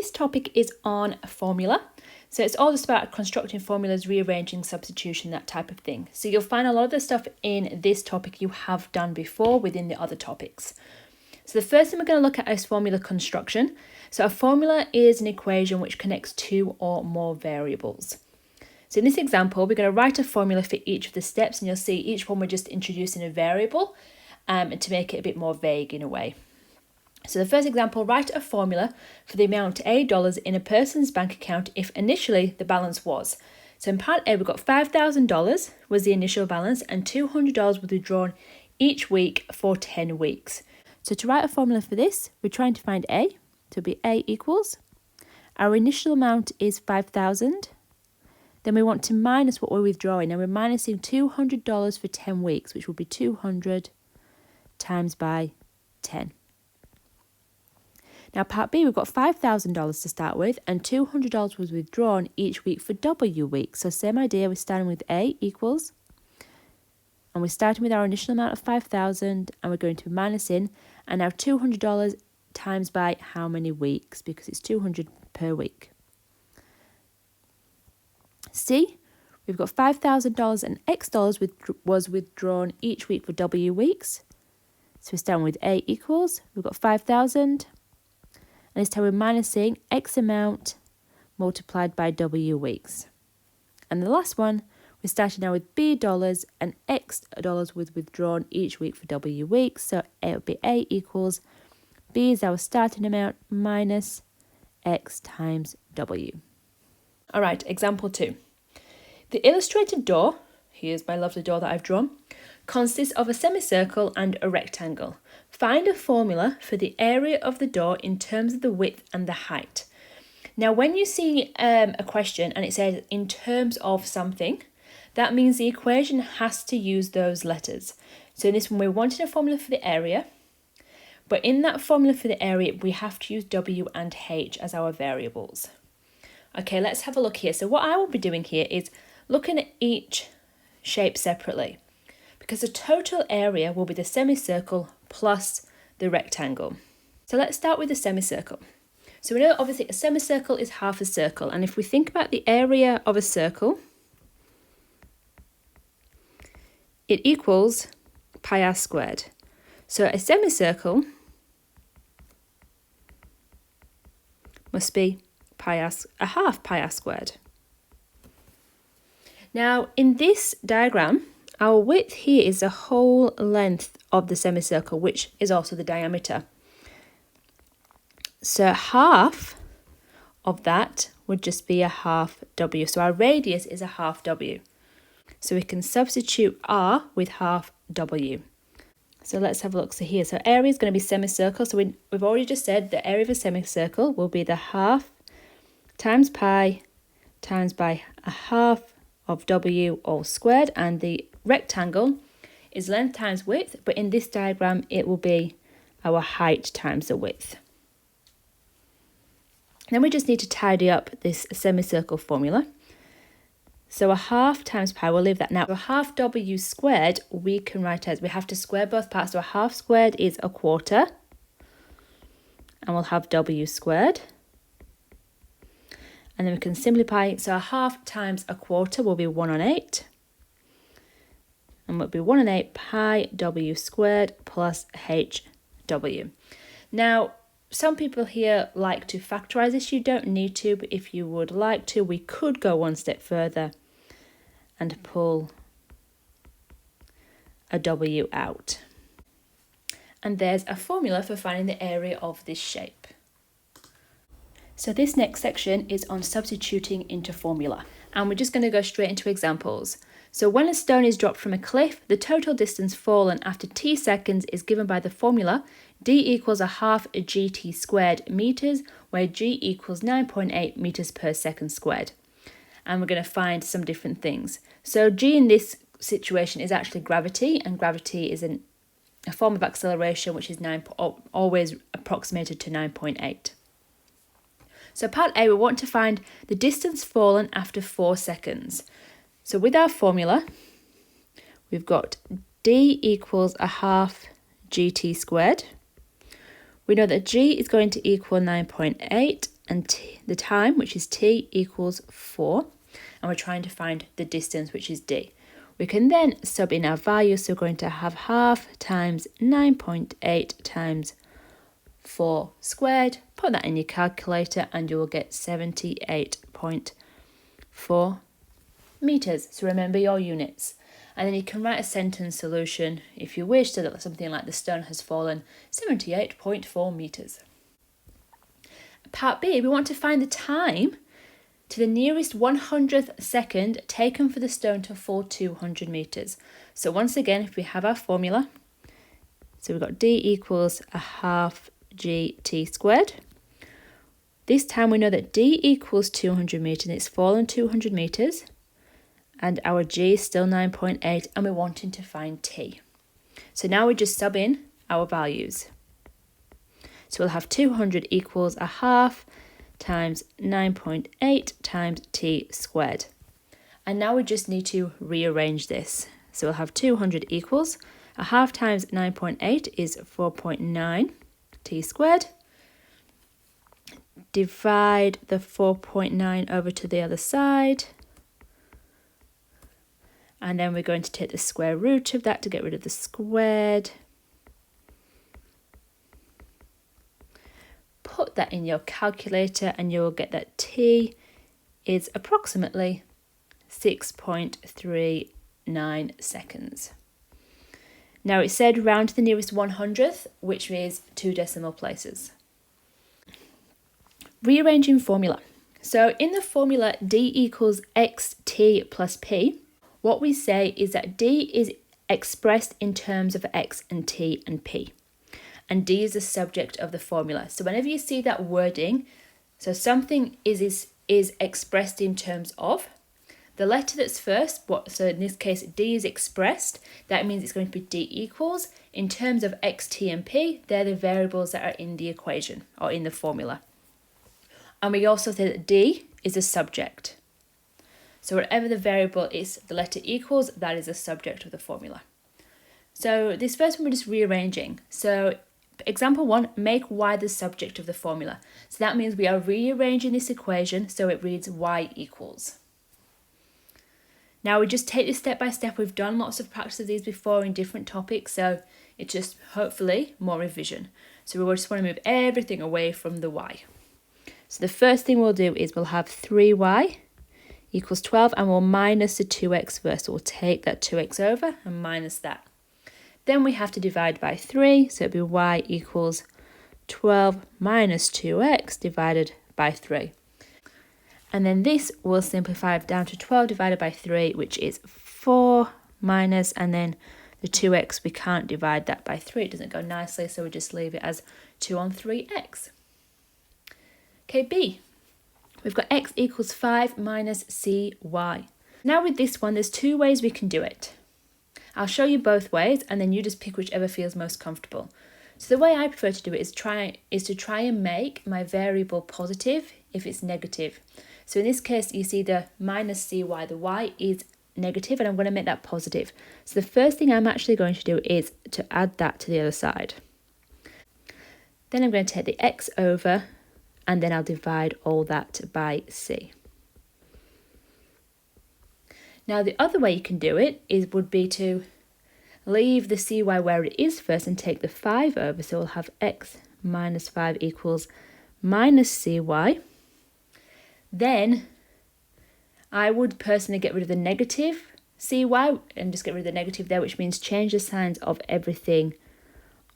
this topic is on a formula. So it's all just about constructing formulas, rearranging, substitution, that type of thing. So you'll find a lot of the stuff in this topic you have done before within the other topics. So the first thing we're going to look at is formula construction. So a formula is an equation which connects two or more variables. So in this example, we're going to write a formula for each of the steps, and you'll see each one we're just introducing a variable to make it a bit more vague in a way. So the first example, write a formula for the amount $8 in a person's bank account if initially the balance was. So in part A, we've got $5,000 was the initial balance and $200 was withdrawn each week for 10 weeks. So to write a formula for this, we're trying to find A. So it'll be A equals, our initial amount is $5,000. Then we want to minus what we're withdrawing. Now we're minusing $200 for 10 weeks, which will be 200 times by 10. Now part B, we've got $5,000 to start with and $200 was withdrawn each week for W weeks. So same idea, we're starting with A equals, and we're starting with our initial amount of $5,000 and we're going to be minusing, and now $200 times by how many weeks, because it's 200 per week. C, we've got $5,000 and X dollars was withdrawn each week for W weeks. So we're starting with A equals, we've got 5,000. And this time we're minusing X amount multiplied by W weeks. And the last one, we're starting now with B dollars and X dollars was withdrawn each week for W weeks. So it will be A equals, B is our starting amount minus X times W. All right, example 2. The illustrated door, here's my lovely door that I've drawn, consists of a semicircle and a rectangle. Find a formula for the area of the door in terms of the width and the height. Now, when you see a question and it says in terms of something, that means the equation has to use those letters. So in this one, we're wanting a formula for the area, but in that formula for the area, we have to use W and H as our variables. Okay, let's have a look here. So what I will be doing here is looking at each shape separately, because the total area will be the semicircle plus the rectangle. So let's start with the semicircle. So we know obviously a semicircle is half a circle, and if we think about the area of a circle, it equals pi r squared. So a semicircle must be a half pi r squared. Now in this diagram, our width here is the whole length of the semicircle, which is also the diameter. So half of that would just be a half W. So our radius is a half W. So we can substitute R with half W. So let's have a look. So here, so area is going to be semicircle. So we've already just said the area of a semicircle will be the half times pi times by a half of W all squared, and the rectangle is length times width, but in this diagram it will be our height times the width. Then we just need to tidy up this semicircle formula. So a half times pi, we'll leave that now. A half W squared we can write as, we have to square both parts, so a half squared is a quarter, and we'll have W squared. And then we can simplify, so a half times a quarter will be 1 on 8. And it will be 1 on 8 pi W squared plus HW. Now, some people here like to factorise this. You don't need to, but if you would like to, we could go one step further and pull a W out. And there's a formula for finding the area of this shape. So this next section is on substituting into formula, and we're just going to go straight into examples. So when a stone is dropped from a cliff, the total distance fallen after t seconds is given by the formula d equals a half gt squared meters, where g equals 9.8 meters per second squared. And we're going to find some different things. So g in this situation is actually gravity, and gravity is a form of acceleration which is always approximated to 9.8. So part A, we want to find the distance fallen after 4 seconds. So with our formula, we've got d equals a half gt squared, We know that G is going to equal 9.8 and the time, which is T, equals 4. And we're trying to find the distance, which is D. We can then sub in our value, so we're going to have half times 9.8 times 4 squared. Put that in your calculator and you will get 78.4 meters. So remember your units. And then you can write a sentence solution if you wish, so that something like the stone has fallen 78.4 meters. Part B, we want to find the time to the nearest 100th second taken for the stone to fall 200 meters. So once again, if we have our formula, so we've got D equals a half GT squared. This time we know that D equals 200 meters and it's fallen 200 meters. And our G is still 9.8 and we're wanting to find T. So now we just sub in our values. So we'll have 200 equals a half times 9.8 times T squared. And now we just need to rearrange this. So we'll have 200 equals a half times 9.8 is 4.9 T squared. Divide the 4.9 over to the other side. And then we're going to take the square root of that to get rid of the squared. Put that in your calculator and you'll get that T is approximately 6.39 seconds. Now it said round to the nearest 100th, which is 2 decimal places. Rearranging formula. So in the formula D equals xt plus p, what we say is that D is expressed in terms of x and t and p. And D is the subject of the formula. So whenever you see that wording, so something is expressed in terms of, the letter that's first, so in this case D is expressed, that means it's going to be D equals. In terms of x, t and p, they're the variables that are in the equation or in the formula. And we also say that D is a subject. So whatever the variable is, the letter equals, that is the subject of the formula. So this first one we're just rearranging. So example 1, make y the subject of the formula. So that means we are rearranging this equation so it reads y equals. Now we just take this step by step. We've done lots of practice of these before in different topics, so it's just hopefully more revision. So we just want to move everything away from the y. So the first thing we'll do is we'll have 3y equals 12 and we'll minus the 2x first. So we'll take that 2x over and minus that. Then we have to divide by 3, so it'll be y equals 12 minus 2x divided by 3. And then this will simplify down to 12 divided by 3, which is 4 minus, and then the 2x, we can't divide that by 3. It doesn't go nicely, so we just leave it as 2 on 3x. Okay, B. We've got x equals 5 minus cy. Now with this one, there's 2 ways we can do it. I'll show you both ways and then you just pick whichever feels most comfortable. So the way I prefer to do it is to try and make my variable positive if it's negative. So in this case, you see the minus cy, the y is negative and I'm going to make that positive. So the first thing I'm actually going to do is to add that to the other side. Then I'm going to take the x over and then I'll divide all that by c. Now the other way you can do it would be to leave the cy where it is first and take the 5 over. So we'll have x minus 5 equals minus cy. Then I would personally get rid of the negative cy and just get rid of the negative there, which means change the signs of everything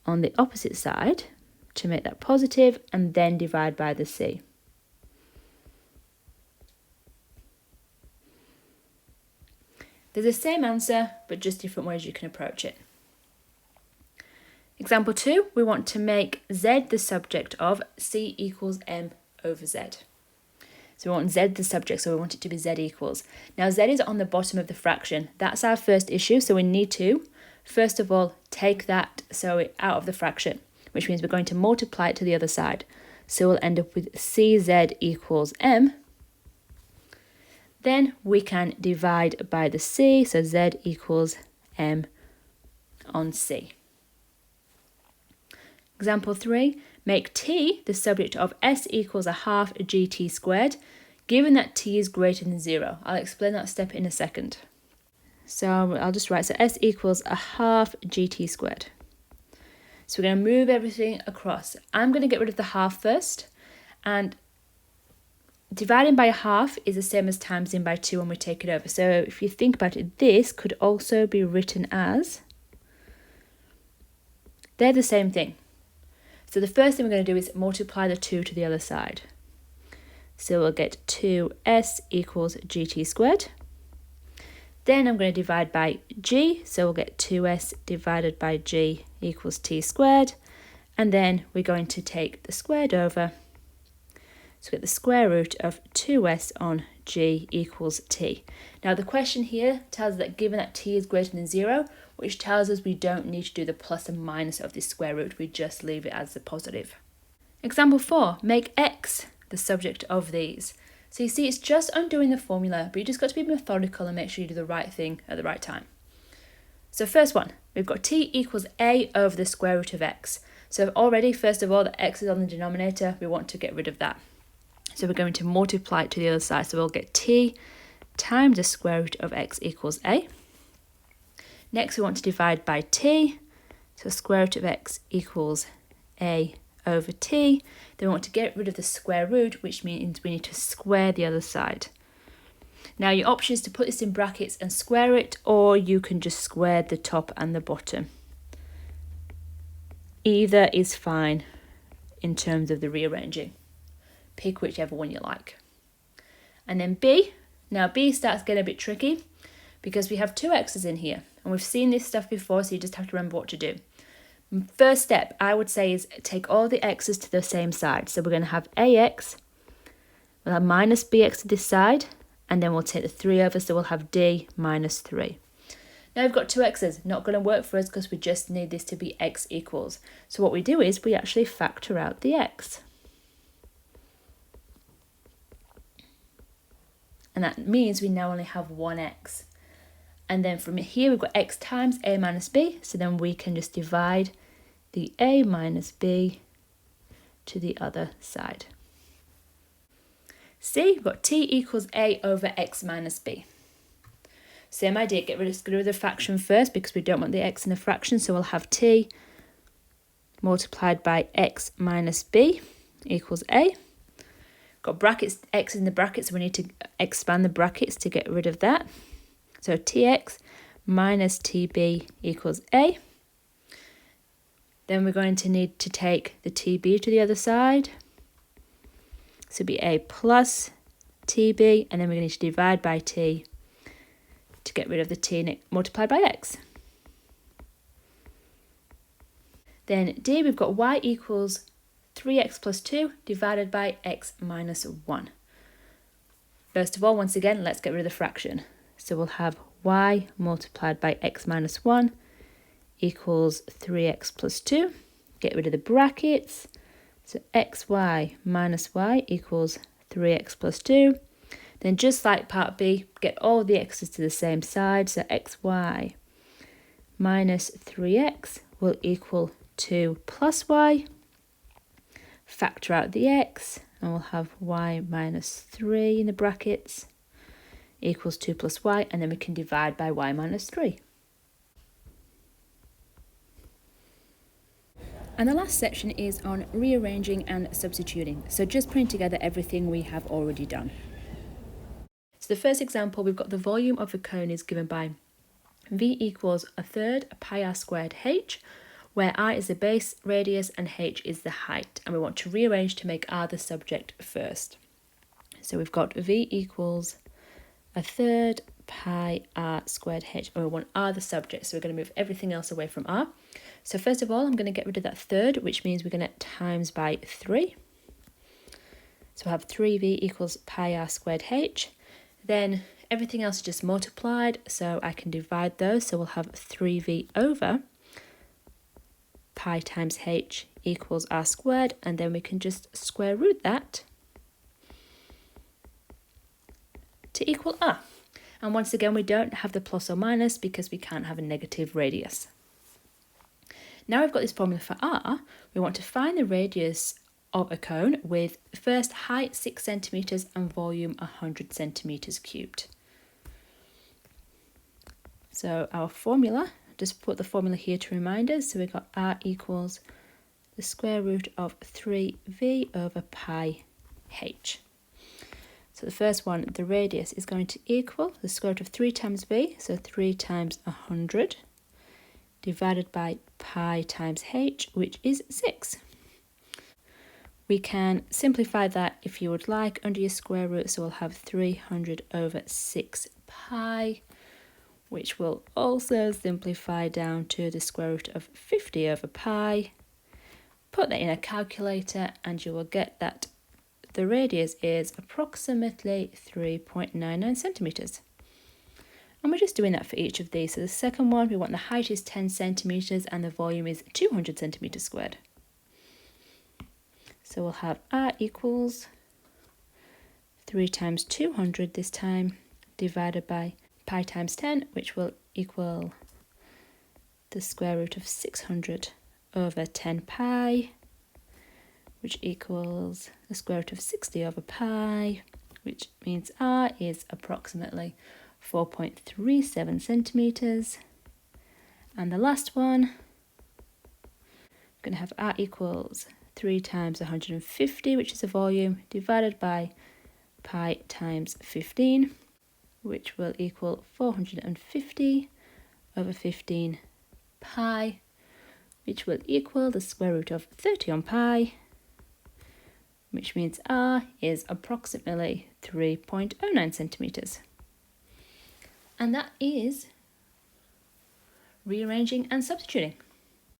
on the opposite side to make that positive and then divide by the c. There's the same answer, but just different ways you can approach it. Example 2, we want to make z the subject of c equals m over z. So we want z the subject, so we want it to be z equals. Now z is on the bottom of the fraction. That's our first issue, so we need to, first of all, take that out of the fraction, which means we're going to multiply it to the other side. So we'll end up with cz equals m. Then we can divide by the c, so z equals m on c. Example 3, Make t the subject of s equals a half gt squared, given that t is greater than 0. I'll explain that step in a second. So I'll just write, so s equals a half gt squared. So we're going to move everything across. I'm going to get rid of the half first, and dividing by a half is the same as timesing by 2 when we take it over. So if you think about it, this could also be written as, they're the same thing. So the first thing we're going to do is multiply the 2 to the other side. So we'll get 2s equals gt squared. Then I'm going to divide by g, so we'll get 2s divided by g equals t squared. And then we're going to take the squared over. So we get the square root of 2s on g equals t. Now the question here tells us that given that t is greater than 0, which tells us we don't need to do the plus and minus of this square root, we just leave it as the positive. Example 4, make x the subject of these. So you see, it's just undoing the formula, but you just got to be methodical and make sure you do the right thing at the right time. So first one, we've got t equals a over the square root of x. So already, first of all, the x is on the denominator, we want to get rid of that. So we're going to multiply it to the other side, so we'll get t times the square root of x equals a. Next we want to divide by t, so square root of x equals a over t. Then we want to get rid of the square root, which means we need to square the other side. Now your option is to put this in brackets and square it, or you can just square the top and the bottom. Either is fine in terms of the rearranging. Pick whichever one you like. And then b, now b starts getting a bit tricky because we have 2 x's in here, and we've seen this stuff before, so you just have to remember what to do. First step I would say is take all the x's to the same side. So we're going to have ax, we'll have minus bx to this side, and then we'll take the 3 over, so we'll have d minus 3. Now we've got 2 x's, not going to work for us because we just need this to be x equals. So what we do is we actually factor out the x. And that means we now only have 1x. And then from here we've got x times a minus b, so then we can just divide the a minus b to the other side. C, we've got t equals a over x minus b. Same idea, get rid of the fraction first because we don't want the x in the fraction, so we'll have t multiplied by x minus b equals a. Got brackets, x in the brackets, so we need to expand the brackets to get rid of that. So tx minus tb equals a. Then we're going to need to take the tb to the other side. So it'll be a plus tb, and then we're going to divide by t to get rid of the t multiplied by x. Then d, we've got y equals 3x plus 2 divided by x minus 1. First of all, once again, let's get rid of the fraction. So we'll have y multiplied by x minus 1 equals 3x plus 2. Get rid of the brackets. So xy minus y equals 3x plus 2. Then just like part B, get all the x's to the same side. So xy minus 3x will equal 2 plus y. Factor out the x, and we'll have y minus 3 in the brackets equals 2 plus y, and then we can divide by y minus 3. And the last section is on rearranging and substituting. So just putting together everything we have already done. So the first example, we've got the volume of a cone is given by v equals 1/3 pi r squared h, where r is the base radius and h is the height. And we want to rearrange to make r the subject first. So we've got v equals 1/3 pi r squared h, and we want r the subject, so we're going to move everything else away from r. So first of all, I'm going to get rid of that third, which means we're going to times by 3. So we'll have 3v equals pi r squared h. Then everything else is just multiplied, so I can divide those. So we'll have 3v over pi times h equals r squared, and then we can just square root that to equal r. And once again, we don't have the plus or minus because we can't have a negative radius. Now we've got this formula for r, we want to find the radius of a cone with first height 6 centimetres and volume 100 centimetres cubed. So our formula, just put the formula here to remind us, so we've got r equals the square root of 3v over pi h. So the first one, the radius, is going to equal the square root of 3 times v, so 3 times 100, divided by pi times h, which is 6. We can simplify that if you would like under your square root, so we'll have 300 over 6 pi, which will also simplify down to the square root of 50 over pi. Put that in a calculator and you will get that the radius is approximately 3.99 centimetres. And we're just doing that for each of these. So the second one, we want the height is 10 centimetres and the volume is 200 centimetres squared. So we'll have r equals 3 times 200 this time, divided by pi times 10, which will equal the square root of 600 over 10 pi, which equals the square root of 60 over pi, which means r is approximately 4.37 centimetres. And the last one, we're going to have r equals 3 times 150, which is the volume, divided by pi times 15, which will equal 450 over 15 pi, which will equal the square root of 30 on pi, which means r is approximately 3.09 centimetres. And that is rearranging and substituting.